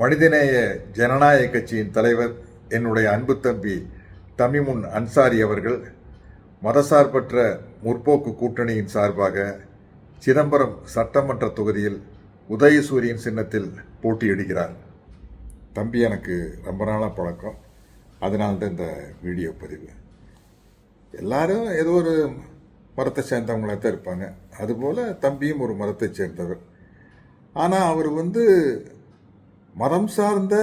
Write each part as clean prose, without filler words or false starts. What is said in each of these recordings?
மனிதநேய ஜனநாயக கட்சியின் தலைவர் என்னுடைய அன்பு தம்பி தமிமுன் அன்சாரி அவர்கள் மதசார்பற்ற முற்போக்கு கூட்டணியின் சார்பாக சிதம்பரம் சட்டமன்ற தொகுதியில் உதயசூரியன் சின்னத்தில் போட்டியிடுகிறார். தம்பி எனக்கு ரொம்ப நாளாக பழக்கம், அதனால்தான் இந்த வீடியோ பதிவு. எல்லாரும் ஏதோ ஒரு மதத்தை சேர்ந்தவங்களாக தான் இருப்பாங்க. அதுபோல் தம்பியும் ஒரு மதத்தை சேர்ந்தவர். ஆனால் அவர் மதம் சார்ந்த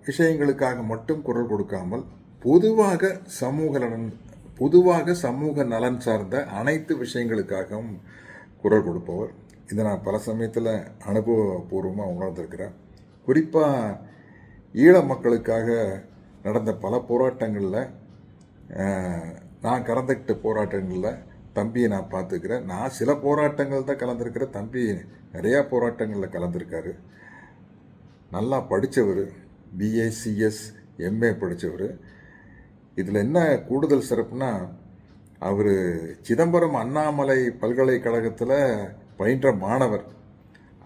விஷயங்களுக்காக மட்டும் குரல் கொடுக்காமல் பொதுவாக சமூக நலன் சார்ந்த அனைத்து விஷயங்களுக்காகவும் குரல் கொடுப்பவர். இதை நான் பல சமயத்தில் அனுபவபூர்வமாக உணர்ந்திருக்கிறேன். குறிப்பாக ஈழ மக்களுக்காக நடந்த பல போராட்டங்களில் நான் கலந்துக்கிட்ட போராட்டங்களில் தம்பியை நான் பார்த்துக்கிறேன். நான் சில போராட்டங்கள் தான் கலந்துருக்கிறேன். தம்பி நிறையா போராட்டங்களில் கலந்துருக்காரு. நல்லா படித்தவர், பிஏ சிஎஸ் எம்ஏ படித்தவர். இதில் என்ன கூடுதல் சிறப்புனா, அவர் சிதம்பரம் அண்ணாமலை பல்கலைக்கழகத்தில் பயின்ற மாணவர்.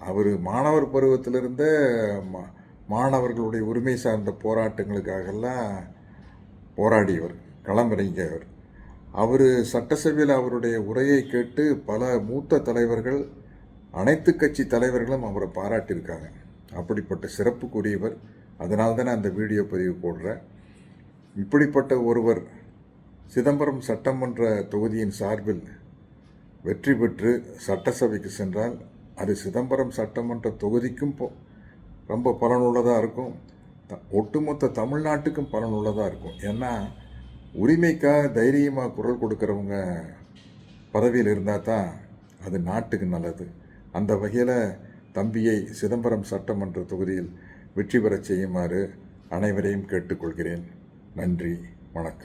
அவர் மாணவர் பருவத்திலிருந்தே மாணவர்களுடைய உரிமை சார்ந்த போராட்டங்களுக்காகலாம் போராடியவர், களமிறங்கியவர். அவர் சட்டசபையில் அவருடைய உரையை கேட்டு பல மூத்த தலைவர்கள், அனைத்து கட்சி தலைவர்களும் அவரை பாராட்டியிருக்காங்க. அப்படிப்பட்ட சிறப்புக்குரியவர். அதனால தான் அந்த வீடியோ பதிவு போடுறேன். இப்படிப்பட்ட ஒருவர் சிதம்பரம் சட்டமன்ற தொகுதியின் சார்பில் வெற்றி பெற்று சட்டசபைக்கு சென்றால் அது சிதம்பரம் சட்டமன்ற தொகுதிக்கும் ரொம்ப பலனுள்ளதாக இருக்கும், ஒட்டுமொத்த தமிழ்நாட்டுக்கும் பலனுள்ளதாக இருக்கும். ஏன்னா உரிமைக்காக தைரியமாக குரல் கொடுக்குறவங்க பதவியில் இருந்தால் தான் அது நாட்டுக்கு நல்லது. அந்த வகையில் தம்பியை சிதம்பரம் சட்டமன்ற தொகுதியில் வெற்றி பெறச் செய்யுமாறு அனைவரையும் கேட்டுக்கொள்கிறேன். நன்றி, வணக்கம்.